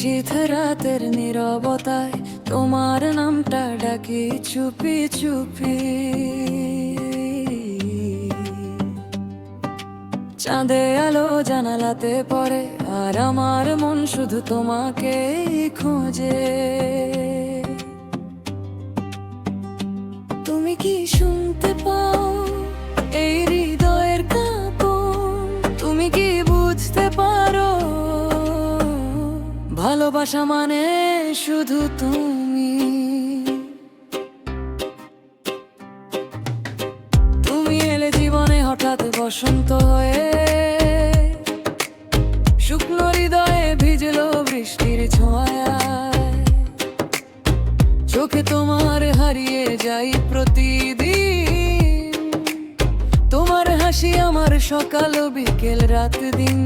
নিশীথ রাতের নীরবতায় তোমার নামটা ডাকি চুপি চুপি। চাঁদে আলো জানালাতে পড়ে আর আমার মন শুধু তোমাকেই খোঁজে। তুমি কি শুনতে পাও এই হৃদয়ের কাঁপন? তুমি কি বুঝতে পারো ভালোবাসা মানে শুধু তুমি? তুমি এলে জীবনে হঠাৎ বসন্ত হয়ে, শুকনো হৃদয়ে ভিজলো বৃষ্টির ছোঁয়ায়। চোখে তোমার হারিয়ে যাই প্রতিদিন, তোমার হাসি আমার সকাল বিকেল রাত দিন।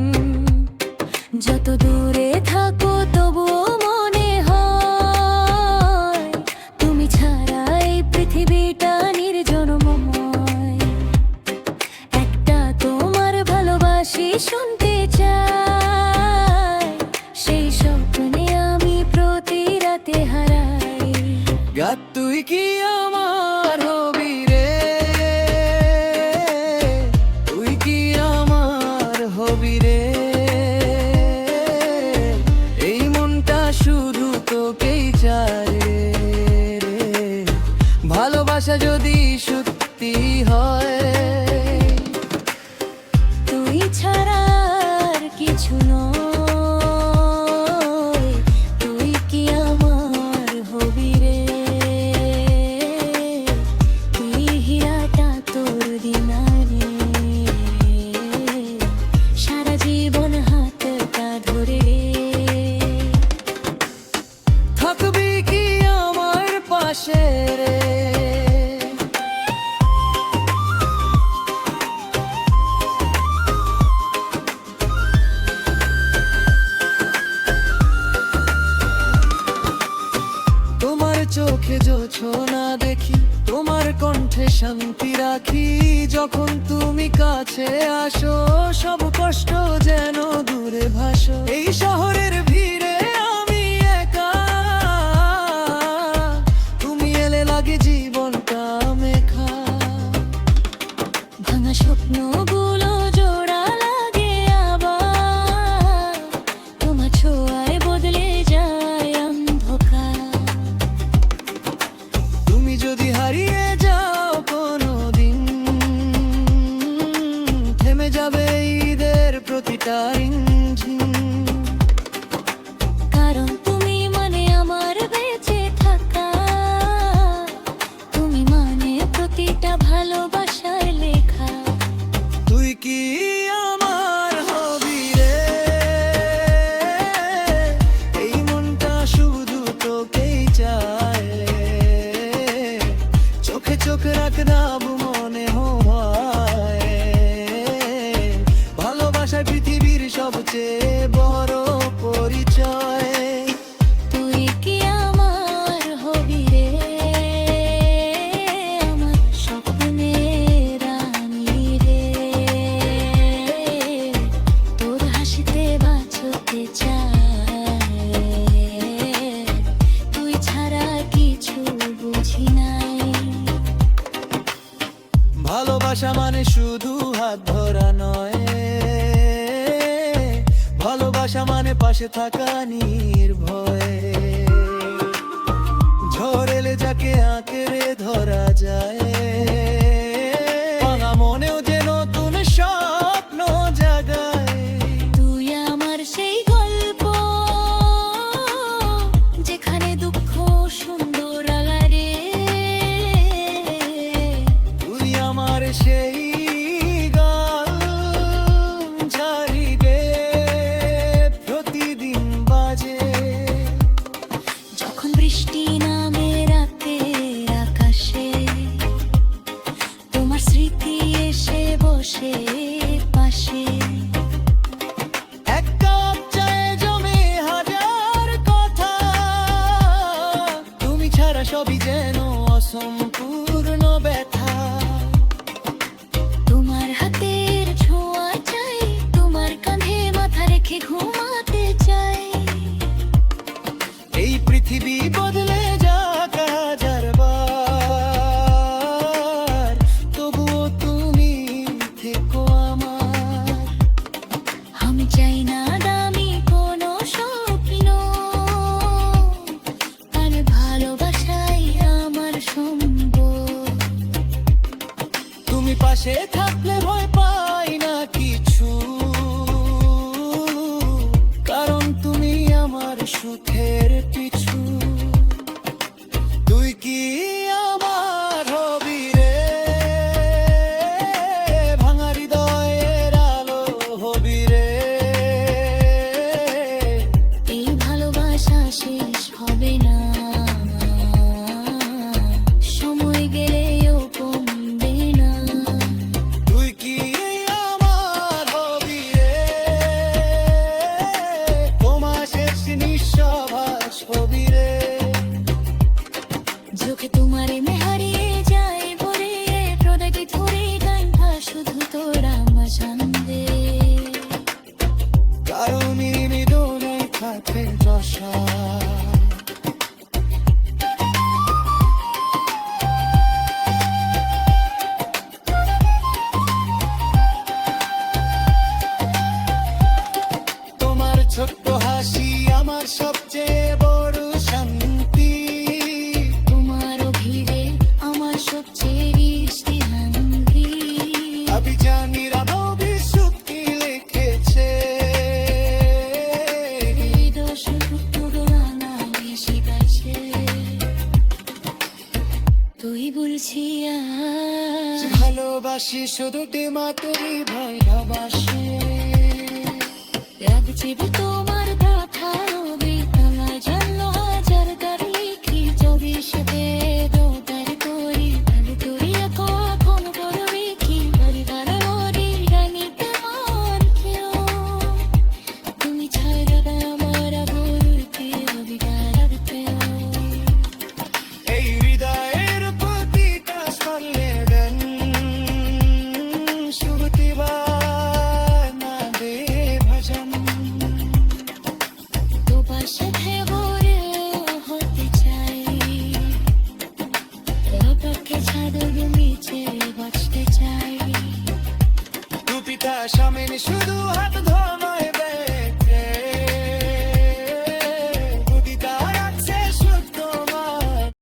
যত দূরে থাকো তবুও মনে হয় তুমি ছাড়া এই পৃথিবীটা নির্জনময়। একটা তোমার ভালোবাসি শুনতে চাই, সেই স্বপ্নে আমি প্রতি রাতে হারাই। গা তুই কি আমার হবি রে, তুই কি আমার হবি রে। এই মনটা শুধু তোকেই চায় রে, ভালোবাসা যদি সত্যি হয়। তুই ছাড়া আর কিছু নয়, তুই কি আমার হবি রে। তুই হীরাটা তোর দিনারে, সারা জীবন হাতটা ধরে। থাকবি কি আমার পাশে রে। তোমার চোখে জোছনা দেখি, তোমার কণ্ঠে শান্তি রাখি। যখন তুমি কাছে আসো সব কষ্ট যেন দূরে ভাসো। এই শহরের ভিড়ে আমি একা, তুমি এলে লাগে জীবনটা মেখা। ভাঙা স্বপ্নগুলো জোড়া লাগে আবার, তোমার ছোঁয়ায় বদলে যায় অন্ধকার। তুমি যদি হারিয়ে যাও কোনোদিন, থেমে যাবে ঈদের প্রতিটা ইঞ্জিন। কারণ তুমি মানে আমার বেঁচে থাকা, তুমি মানে প্রতিটা ভালোবাসার লেখা। তুই কি আমার হবি রে, এই মনটা শুধু তোকেই চায়। চোখে চোখ রাখদাম মনে হয়, ভালোবাসা পৃথিবীর সবচেয়ে বড় পরিচয়। তুই কি আমার হবি রে, আমার স্বপ্নের রানী রে। তোর হাসিতে বাঁচতে চাই, তুই ছাড়া কিছু বুঝি নাই। ভালোবাসা মানে শুধু হাত ধরা নয়, ভালোবাসা মানে পাশে থাকা নির্ভয়ে। ঝড় এলে যাকে আঁকড়ে ধরা যায়, ভাঙা মনেও যে নতুন স্বপ্ন জাগায়। তুই আমার সেই গল্প, যেখানে দুঃখ সুন্দর আলারে। তুই আমার সেই গান ঝাড়ি গে প্রতিদিন বাজে। যখন বৃষ্টি নামে রাতের আকাশে, তোমার স্মৃতি এসে বসে পাশে। এক কাপ চায়ে জমে হাজার কথা, তুমি ছাড়া সবই যেন অসম্পূর্ণ ব্যথা। তোমার হাতের ছোঁয়া চাই, তোমার কাঁধে মাথা রেখে ঘুমাতে চাই। পাশে থাকলে ভয় পাই না কিছু, কারণ তুমি আমার সুখের পিছু। তুই কি আমার হবি রে, ভাঙা হৃদয়ের আলো হবি রে। এই ভালোবাসা শেষ হবে না, সময় গেলেও কমবে না। তুই কি আমার হবি রে, তোমার শেষ নিঃশ্বাস হবি রে। চোখে তোমারে হারিয়ে যায় ভরে, প্রদাকে ধরে গানটা শুধু তোরা বাজানবে। কারণ মিদনে থাকে দশা। তোমার ছোট্ট হাসি আমার সবচেয়ে বড় শান্তি। তোমার ভিড়ে আমার সবচেয়ে বৃষ্টি হাঙ্গি। আমি জানি রাবি সুখী লিখেছে, তুই বলছি আজ ভালোবাসি শুধু মাতুরি ভালোবাসে। রাখছি তোমার কথা রবি, তোমার জন্য হাজার গান লিখি। যদি সাথে দোকার করি তাহলে তুই এখন করবি কি? পরিবার মরি রানীতে মন কেউ, তুমি ছাড়া আমার বলতে অধিকার পেও। এই হৃদয়ের প্রতিটা স্মরণে দেন শুরুতিবার না দে ভজন। তোমার সাথে ভরে হতে চাই, তোকে ছাদের নিচে বাঁচতে চাই। দু পিতা স্বামী শুধু হাত